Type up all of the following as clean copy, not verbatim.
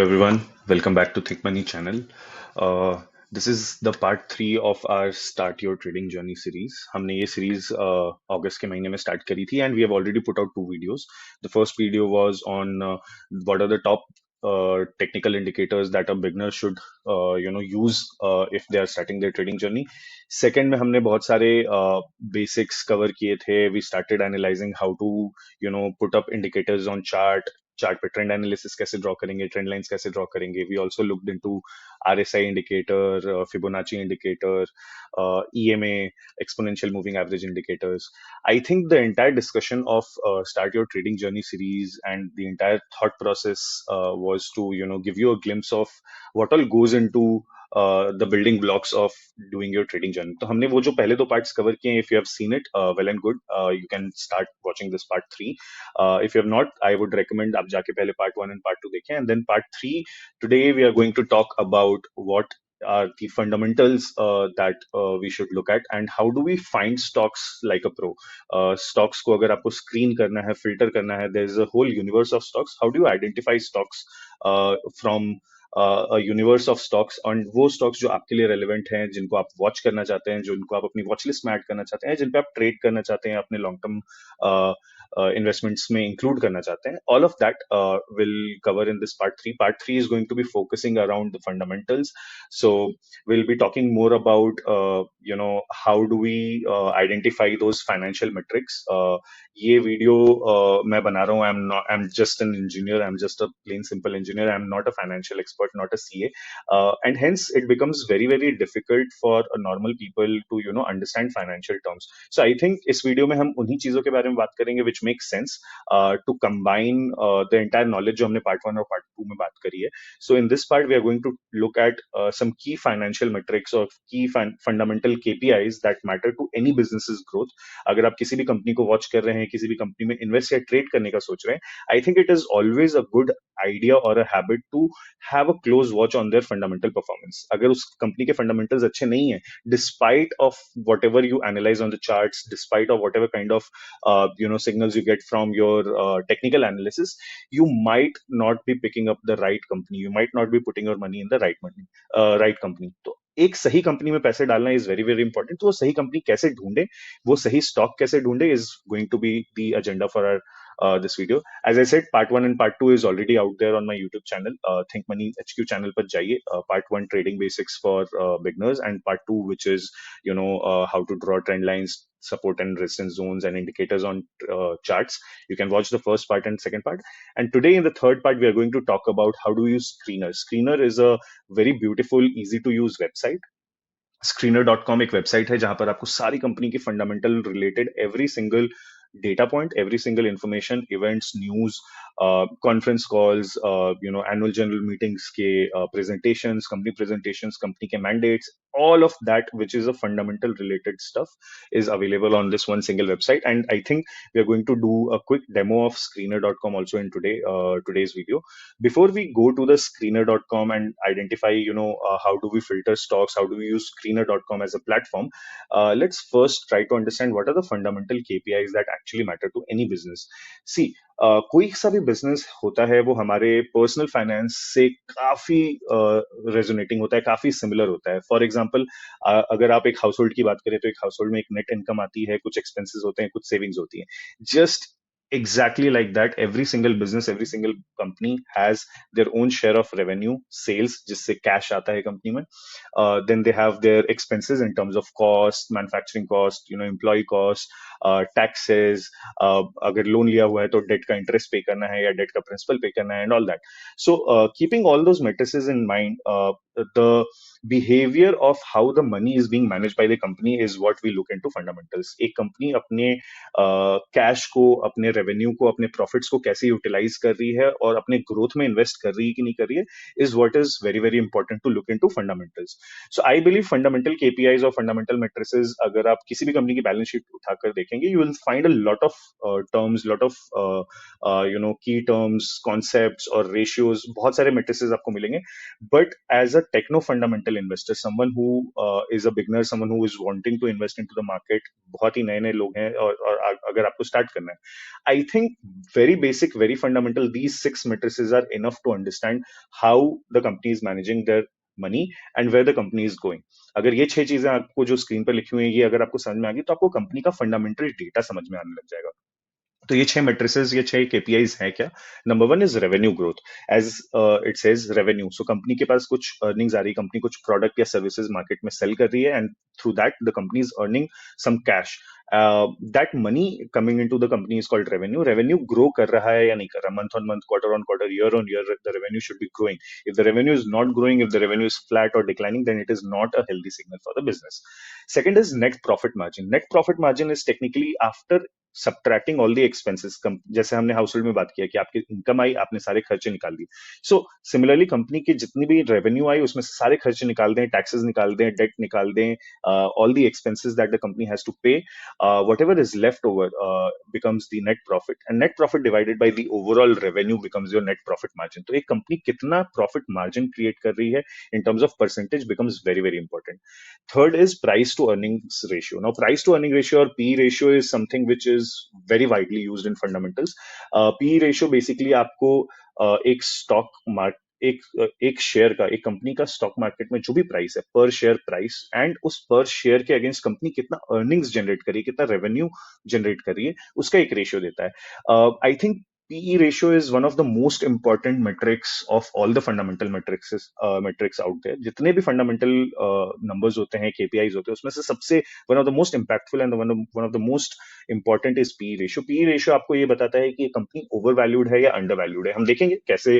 Everyone, welcome back to Think Money channel. Uh, this is the part 3 of our Start Your Trading Journey series. हमने ये series अगस्त के महीने में start करी थी and we have already put out two videos. The first video was on what are the top technical indicators that a beginner should use if they are starting their trading journey. Second में हमने बहुत सारे basics cover किए थे. We started analyzing how to put up indicators on chart पे trend analysis कैसे draw करेंगे, trend lines कैसे ड्रॉ करेंगे. We also looked into RSI indicator, Fibonacci indicator, EMA, exponential moving average indicators. I think the entire discussion of Start Your Trading Journey series and the entire thought process was to give you a glimpse of what all goes into the building blocks of doing your trading journey. तो हमने वो जो पहले दो parts cover किए हैं, if you have seen it, well and good, you can start watching this part 3. If you have not, I would recommend आप जाके पहले part 1 and part 2 देखें, and then part 3. Today we are going to talk about what are the fundamentals that we should look at and how do we find stocks like a pro. Stocks को अगर आपको screen करना है, filter करना है, there is a whole universe of stocks. How do you identify stocks from a universe of stocks, और वो stocks जो आपके लिए relevant हैं, जिनको आप watch करना चाहते हैं, जिनको आप अपनी watch list में add करना चाहते हैं, जिन पे आप trade करना चाहते हैं, अपने long term investments में include करना चाहते हैं. All of that will cover in this part 3. Part 3 is going to be focusing around the fundamentals. So we'll be talking more about how do we identify those financial metrics. ये video मैं बना रहा हूँ. I'm just an engineer. I'm just a plain simple engineer. I'm not a financial expert, not a CA, and hence it becomes very very difficult for a normal people to understand financial terms. So I think इस video में हम उन्हीं चीजों के बारे में बात करेंगे which makes sense to combine the entire knowledge जो हमने part 1 और part 2 में बात करी है. So in this part we are going to look at some key financial metrics or key fundamental KPIs that matter to any business's growth. अगर आप किसी भी कंपनी को वॉच कर रहे हैं, किसी भी कंपनी में इन्वेस्ट या ट्रेड करने का सोच रहे हैं, I think it is always a good idea और a habit to have a close watch on their fundamental performance. अगर उस कंपनी के फंडामेंटल्स अच्छे नहीं है, despite of whatever you analyse on the charts, despite of whatever kind of signals you get from your technical analysis, you might not be picking up the right company, you might not be putting your money in the right company. तो एक सही company में पैसे डालना is very very important. तो वो सही company कैसे ढूंढे, वो सही स्टॉक कैसे ढूंढे, is going to be the agenda for our this video. As I said, part 1 and part 2 is already out there on my YouTube channel. Think Money HQ channel पर जाइए. Part 1 trading basics for beginners, and part 2 which is how to draw trend lines, support and resistance zones and indicators on charts. You can watch the first part and second part. And today in the third part we are going to talk about how to use Screener. Screener is a very beautiful, easy to use website. Screener.com एक website है जहां पर आपको सारी company की fundamental related every single data point, every single information, events, news, conference calls, annual general meetings के presentations, company के mandates, all of that which is a fundamental related stuff is available on this one single website. And I think we are going to do a quick demo of Screener.com also in today's video. Before we go to the Screener.com and identify, how do we filter stocks, how do we use Screener.com as a platform, let's first try to understand what are the fundamental KPIs that actually matter to any business. See, कोई सा भी business होता है वो हमारे personal finance से काफी resonating होता है, काफी सिमिलर होता है. फॉर एग्जांपल, अगर आप एक हाउस होल्ड की बात करें तो एक हाउस होल्ड में एक नेट इनकम आती है, कुछ एक्सपेंसेस होते हैं, कुछ सेविंग्स होती हैं. Just exactly like that, every single business, every single company has their own share of revenue, sales, जिससे cash आता है कंपनी में. Then they have their expenses in terms of cost, manufacturing cost, employee cost, taxes. अगर loan लिया हुआ है तो date का इंटरेस्ट पे करना है या डेट का प्रिंसिपल पे करना है, and all that. So keeping all those matrices in mind, the behavior of how the money is being managed by the company is what we look into fundamentals. एक company अपने cash को, अपने revenue को, अपने profits को कैसे utilise कर रही है और अपने ग्रोथ में इन्वेस्ट कर रही है कि नहीं कर रही है, is what is very very important to look into fundamentals. So I believe fundamental KPIs और फंडामेंटल मेट्रिसेस अगर आप किसी भी कंपनी की बैलेंस शीट उठाकर देखेंगे, you will find a lot of terms, lot of key terms, concepts और ratios, बहुत सारे मेट्रिसेस आपको मिलेंगे. But as a techno fundamental investor, someone who is a beginner, someone who is wanting to invest into the market, बहुत ही नए नए लोग हैं और अगर आपको स्टार्ट करना है, I think very basic, very fundamental, these six matrices are enough to understand how the company is managing their money and where the company is going. अगर ये छह चीजें आपको जो स्क्रीन पर लिखी हुई हैं ये अगर आपको समझ में आ गई तो आपको कंपनी का फंडामेंटल डेटा समझ में आने लग जाएगा। तो ये छह मेट्रिसेस, ये छह केपीआईज हैं क्या? Number one is revenue growth, as it says revenue. So company के पास कुछ अर्निंग्स आ रही है, कंपनी कुछ प्रोडक्ट या सर्विसेज मार्केट में सेल कर रही है, and through that the company is earning some cash. That money coming into the company is called revenue. Revenue grow कर रहा है या नहीं कर रहा, month on month, quarter on quarter, year on year, the revenue should be growing. If the revenue is not growing, if the revenue is flat और declining, then it is not a healthy signal for the business. Second is net profit margin. Net profit margin is technically after subtracting all the expenses. जैसे हमने house hold में बात किया कि आपकी income आई, आपने सारे खर्चे निकाल दिए। सो सिमिलरली कंपनी की जितनी भी रेवेन्यू आई उसमें से सारे खर्चे निकाल दें, टैक्सेस निकाल दें, डेट निकाल दें, all the expenses that the company has to pay, whatever is left over becomes the net profit, and net profit divided by the overall revenue becomes your net profit margin. तो एक company कितना profit margin create कर रही है in terms of percentage becomes very very important. Third is price to earnings ratio. Now, price to earning ratio or PE ratio is something which is very widely used in fundamentals. PE ratio basically आपको एक stock mark एक share का, एक company का stock market में जो भी price है, पर शेयर प्राइस, एंड उस पर शेयर के अगेंस्ट कंपनी कितना अर्निंग्स जनरेट करी, कितना रेवेन्यू जनरेट कर रही है, उसका एक रेशियो देता है। I think PE ratio is one of the most important metrics of all the fundamental metrics out there. जितने भी fundamental numbers होते हैं, KPIs होते हैं, उसमें से सबसे one of the most impactful and one of the most important is PE ratio. PE ratio आपको ये बताता है कि ये कंपनी overvalued है या undervalued है। हम देखेंगे कैसे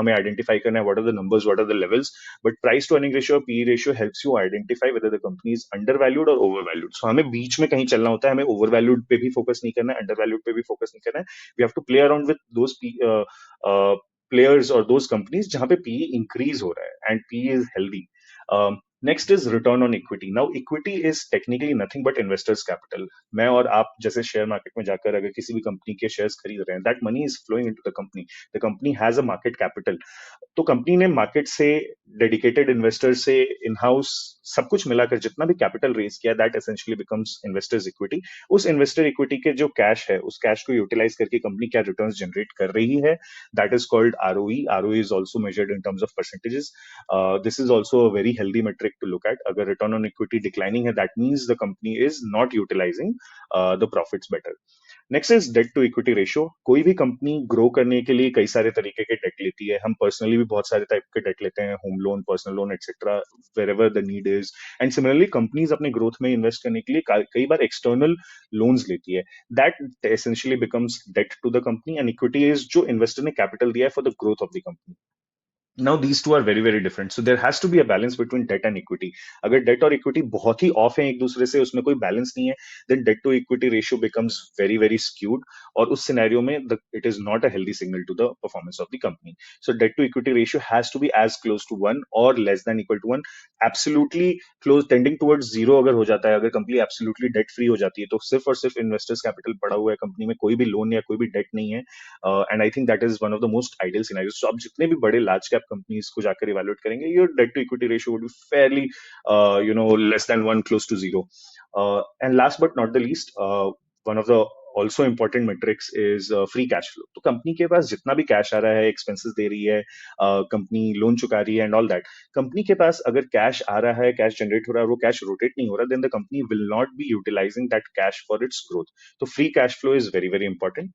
हमें identify करना है, what are the numbers, what are the levels, but price to earning ratio or PE ratio helps you identify whether the company is undervalued or overvalued. So हमें बीच में कहीं चलना होता है, हमें overvalued पे भी focus नहीं करना है, undervalued पे भी focus नहीं करना है। We have to play around with those players or those companies जहां पे PE increase हो रहा है and PE is healthy. Next is return on equity. Now, equity is technically nothing but investors' capital. मैं और आप जैसे शेयर मार्केट में जाकर अगर किसी भी कंपनी के शेयर्स खरीद रहे हैं, that money is flowing into the company. The company has a market capital. तो कंपनी ने मार्केट से, डेडिकेटेड इन्वेस्टर से, इन हाउस, सब कुछ मिलाकर जितना भी कैपिटल रेज किया, that essentially becomes investors equity. उस इन्वेस्टर इक्विटी के जो कैश है, उस कैश को यूटिलाइज करके कंपनी क्या रिटर्न्स जनरेट कर रही है, that is called ROE. ROE is also measured in terms of percentages. This is also a very healthy metric to look at. अगर रिटर्न ऑन इक्विटी डिक्लाइनिंग है, that means the company is not utilising the profits better. Next is debt to equity ratio. कोई भी company grow करने के लिए कई सारे तरीके के डेट लेती है। हम पर्सनली भी बहुत सारे टाइप के डेट लेते हैं, home loan, personal loan, etcetera, wherever the need is. And similarly companies अपने ग्रोथ में इन्वेस्ट करने के लिए कई बार एक्सटर्नल लोन्स लेती है। That essentially becomes debt to the company, and equity is जो इन्वेस्टर ने कैपिटल दिया है for the growth of the company. Now these two are very very different, so there has to be a balance between debt and equity. अगर debt और equity बहुत ही off है एक दूसरे से, उसमें कोई balance नहीं है, then debt to equity ratio becomes very very skewed, और उस scenario में it is not a healthy signal to the performance of the company. So debt to equity ratio has to be as close to 1 or less than equal to 1. Absolutely close, tending towards 0 अगर हो जाता है, अगर company absolutely debt free हो जाती है, तो सिर्फ और सिर्फ investors capital पड़ा हुआ है कंपनी में, कोई भी लोन या कोई भी debt नहीं है, and I think that is one of the most ideal scenarios. तो आप जितने भी बड़े लार्ज कैप कंपनीज को जाकर इवैल्यूएट करेंगे, your debt to equity ratio would be fairly less than 1, close to 0. And last but not the least, one of the also important metrics is free cash flow. तो company के पास जितना भी cash आ रहा है, expenses दे रही है, company loan चुका रही है एंड ऑल दैट, कंपनी के पास अगर कैश आ रहा है, कैश जनरेट हो रहा है, वो कैश रोटेट नहीं हो रहा, then the company will not be utilising that cash for its growth. तो free cash flow is very very important.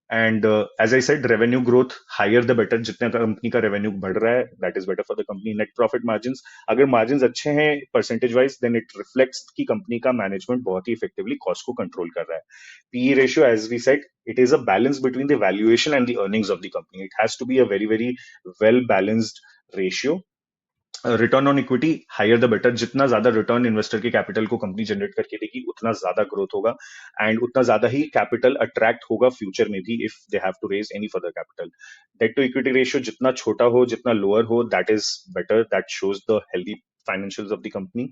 And as I said, revenue growth higher the better. जितना company का revenue बढ़ रहा है, that is better for the company. Net profit margin, अगर margin अच्छे हैं percentage wise, then it reflects की company का मैनेजमेंट बहुत ही इफेक्टिवली कॉस्ट को कंट्रोल कर रहा है. PE ratio, as we said, it is a balance between the valuation and the earnings of the company. It has to be a very very well balanced ratio. Return on equity, higher the better. जितना ज्यादा return investor के capital को company generate करके देगी, उतना ज्यादा growth होगा, and उतना ज्यादा ही कैपिटल अट्रैक्ट होगा फ्यूचर में भी, if they have to raise any further capital. Debt to equity ratio जितना छोटा हो, जितना लोअर हो, that is better. That shows the healthy financials of the company.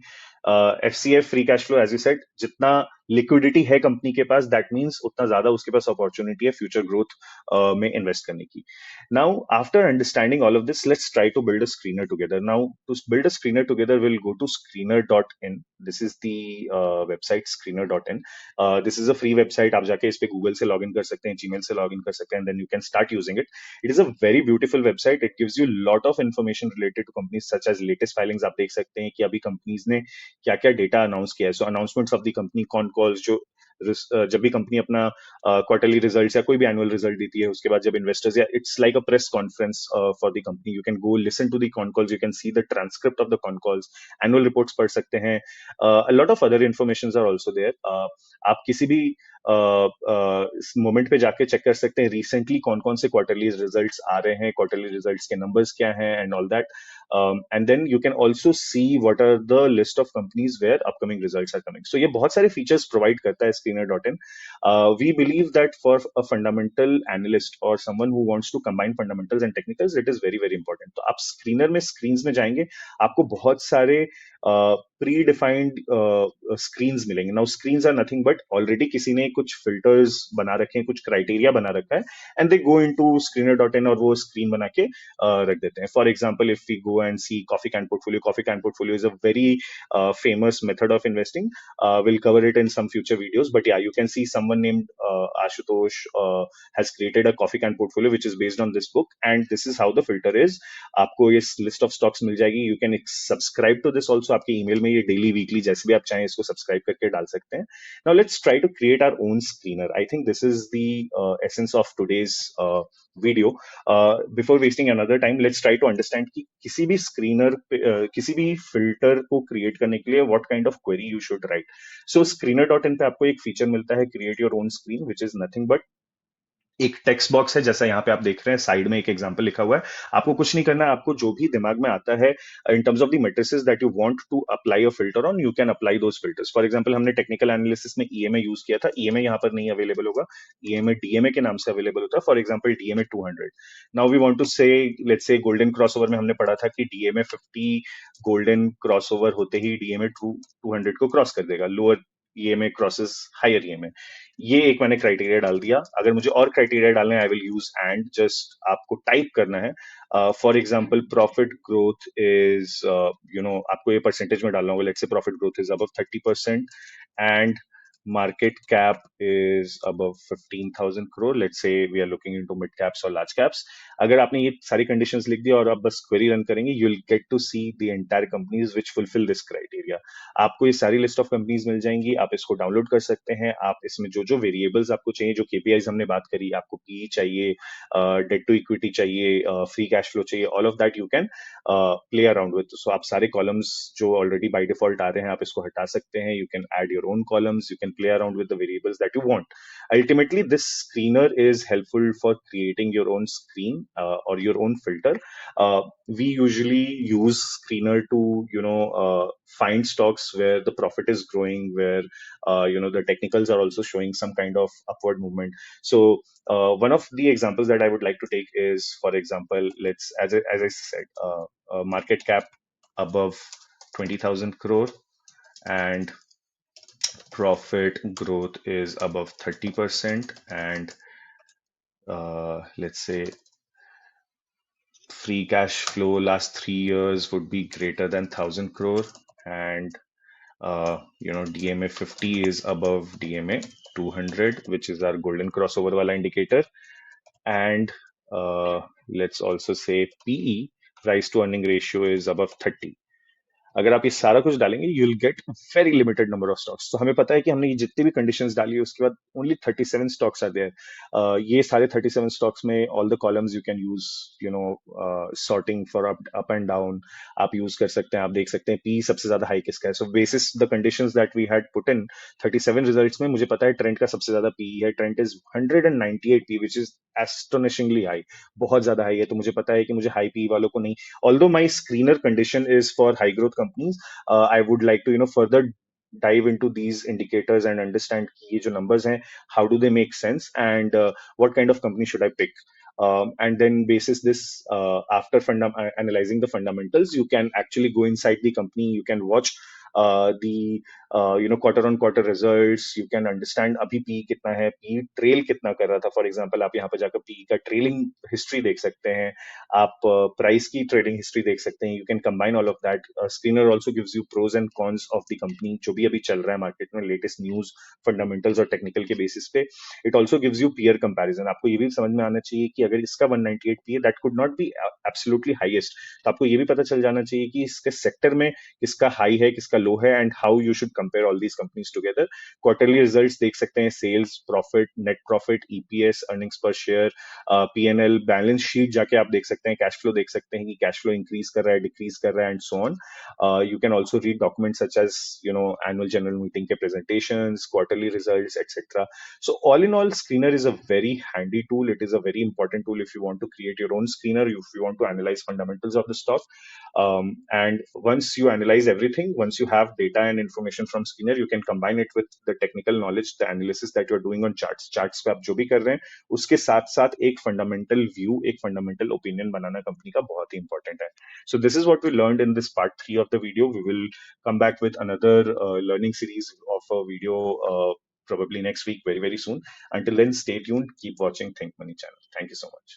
FCF, free cash flow, as you said, जितना liquidity है company के पास, that means उतना ज्यादा उसके पास अपॉर्चुनिटी है फ्यूचर ग्रोथ में इन्वेस्ट करने की. Now, after understanding all of this, let's try to build a screener together. Now, to build a screener together, we'll go to screener.in. This is the website screener.in. This is a free website. आप जाके इस पे Google से login कर सकते हैं, Gmail से login कर सकते हैं, and then you can start using it. It is a very beautiful website. It gives you a lot of information related to companies such as latest filings. आप देख सकते हैं कि अभी companies ने क्या क्या data announce किया है. So announcements of the company, con calls जो जब भी कंपनी अपना क्वार्टरली रिजल्ट्स या कोई भी एनुअल रिजल्ट देती है, उसके बाद जब इन्वेस्टर्स या it's like a press conference for the company, you can go listen to the con calls, you can see the transcript of the con calls, annual reports पढ़ सकते हैं. A lot of other information are also there. आप किसी भी moment पे जाके check कर सकते हैं रिसेंटली कौन कौन से क्वार्टरली रिजल्ट्स आ रहे हैं, क्वार्टरली रिजल्ट्स के नंबर्स क्या हैं, and all that. And then you can also see what are the list of companies where upcoming results are coming. So ये बहुत सारे फीचर्स प्रोवाइड करता है screener.in. We believe that for a fundamental analyst or someone who wants to combine fundamentals and technicals, it is very very important. तो आप screener में screens में जाएंगे, आपको बहुत सारे प्री डिफाइंड स्क्रीन्स मिलेंगे. Now screens are nothing but already किसी ने कुछ फिल्टर्स बना रखे हैं, कुछ क्राइटेरिया बना रखा है, and they go into screener.in और वो स्क्रीन बना के रख देते हैं. For example, if we go and see coffee can portfolio, coffee can portfolio is a very famous method of investing. We'll cover it in some future videos, but yeah, you can see someone named Ashutosh has created a coffee can portfolio which is based on this book, and this is how the filter is. आपको ये list of stocks मिल जाएगी. You can subscribe to this also. आपके email में ये daily weekly जैसे भी आप चाहें इसको सब्सक्राइब करके डाल सकते हैं. Now let's try to create our own screener. I think this is the essence of today's video. Before wasting another time, let's try to understand कि किसी भी स्क्रीनर किसी भी फिल्टर को क्रिएट करने के लिए what kind of query you should write. So screener.in पे आपको एक फीचर मिलता है, create your own screen, which is nothing but एक टेक्स्ट बॉक्स है जैसा यहाँ पे आप देख रहे हैं. साइड में एक एग्जांपल लिखा हुआ है. आपको कुछ नहीं करना है. आपको जो भी दिमाग में आता है in terms of the matrices that you want to apply a filter on, you can apply those filters. For example, हमने टेक्निकल एनालिसिस में ईएमए यूज किया था. ईएमए यहाँ पर नहीं अवेलेबल होगा. ईएमए डीएमए के नाम से अवेलेबल होता है. For example, DMA 200. Now we want to say, let's say golden crossover में हमने पढ़ा था कि डीएमए 50 गोल्डन क्रॉसओवर होते ही डीएमए 200 को क्रॉस कर देगा. Lower EMA crosses higher EMA. ये एक मैंने क्राइटेरिया डाल दिया. अगर मुझे और क्राइटेरिया डालना है, I will use and. Just आपको टाइप करना है. For example, profit growth is, आपको ये परसेंटेज में डालना होगा. Let's say profit growth is above 30% and market cap is above 15,000 crore. Let's say we are looking into mid caps or large caps. अगर आपने ये सारी कंडीशंस लिख दी और आप बस क्वेरी रन करेंगे, you will get to see the entire companies which fulfil this criteria. आपको ये सारी लिस्ट ऑफ कंपनीज मिल जाएंगी. आप इसको डाउनलोड कर सकते हैं. आप इसमें जो जो वेरिएबल्स आपको चाहिए, जो केपीआईज हमने बात करी, आपको पी चाहिए, डेट टू इक्विटी चाहिए, फ्री कैश फ्लो चाहिए, all of that you can play around with. So आप सारे कॉलम्स जो ऑलरेडी बाय डिफॉल्ट आ रहे हैं, आप इसको हटा सकते हैं. You can add your own columns. You can play around with the variables that you want. Ultimately, this screener is helpful for creating your own screen or your own filter. We usually use screener to, find stocks where the profit is growing, where, the technicals are also showing some kind of upward movement. So, one of the examples that I would like to take is, for example, let's, as I said, market cap above 20,000 crore and profit growth is above 30%, and let's say free cash flow last 3 years would be greater than 1,000 crore, and DMA 50 is above DMA 200, which is our golden crossover wala indicator, and let's also say PE, price to earning ratio, is above 30. अगर आप ये सारा कुछ डालेंगे, you will get very limited number of stocks. तो हमें पता है कि हमने ये जितनी भी कंडीशंस डाली है, उसके बाद ओनली 37 स्टॉक्स आर देयर. ये सारे 37 स्टॉक्स में all the columns you can use, sorting for up and down आप यूज कर सकते हैं. आप देख सकते हैं पी सबसे ज्यादा हाई किसका है. So basis the conditions that we had put in 37 results में, मुझे पता है ट्रेंड का सबसे ज्यादा पी है. Trend is 198 P, which is astonishingly high, बहुत ज्यादा हाई है. तो मुझे पता है कि मुझे हाई पी वालों को नहीं, although my screener condition is for high growth companies, I would like to, further dive into these indicators and understand कि ये जो numbers हैं, how do they make sense, and what kind of company should I pick. And then basis this, after analyzing the fundamentals, you can actually go inside the company. You can watch the quarter on quarter results, you can understand अभी P कितना है, P trail कितना कर रहा था। For example आप यहाँ पे जाकर पी का ट्रेलिंग हिस्ट्री देख सकते हैं, आप प्राइस की ट्रेडिंग हिस्ट्री देख सकते हैं। You can combine all of that. Screener also gives you pros and cons of the company, जो भी अभी चल रहा है मार्केट में, लेटेस्ट न्यूज, फंडामेंटल्स और टेक्निकल के बेसिस पे। It also gives you peer comparison. आपको ये भी समझ में आना चाहिए कि अगर इसका 198 पी है, that could not be absolutely highest. तो आपको ये भी पता चल जाना चाहिए कि इसके सेक्टर में किसका हाई है, किसका लो है, and how you should compare all these companies together. Quarterly results देख सकते हैं, sales, profit, net profit, EPS, earnings per share, PNL, balance sheet जाके आप देख सकते हैं, कैश फ्लो देख सकते हैं कि कैश फ्लो इंक्रीज कर रहा है, डिक्रीज कर रहा है, and so on. You can also read documents such as annual general meeting ke presentations, quarterly results, etc. So all in all, Screener is a very handy tool. It is a very important tool if you want to create your own screener, if you want to analyze fundamentals of the stock. And once you analyze everything, once you have data and information from Screener, you can combine it with the technical knowledge, the analysis that you're doing on charts पे आप जो भी कर रहे हैं, उसके साथ साथ एक फंडामेंटल व्यू, एक फंडामेंटल ओपिनियन बनाना कंपनी का बहुत ही इंपॉर्टेंट है. So this is what we learned in this part 3 of the video. We will come back with another learning series of a video probably next week, very, very soon. Until then, stay tuned. Keep watching Think Money channel. Thank you so much.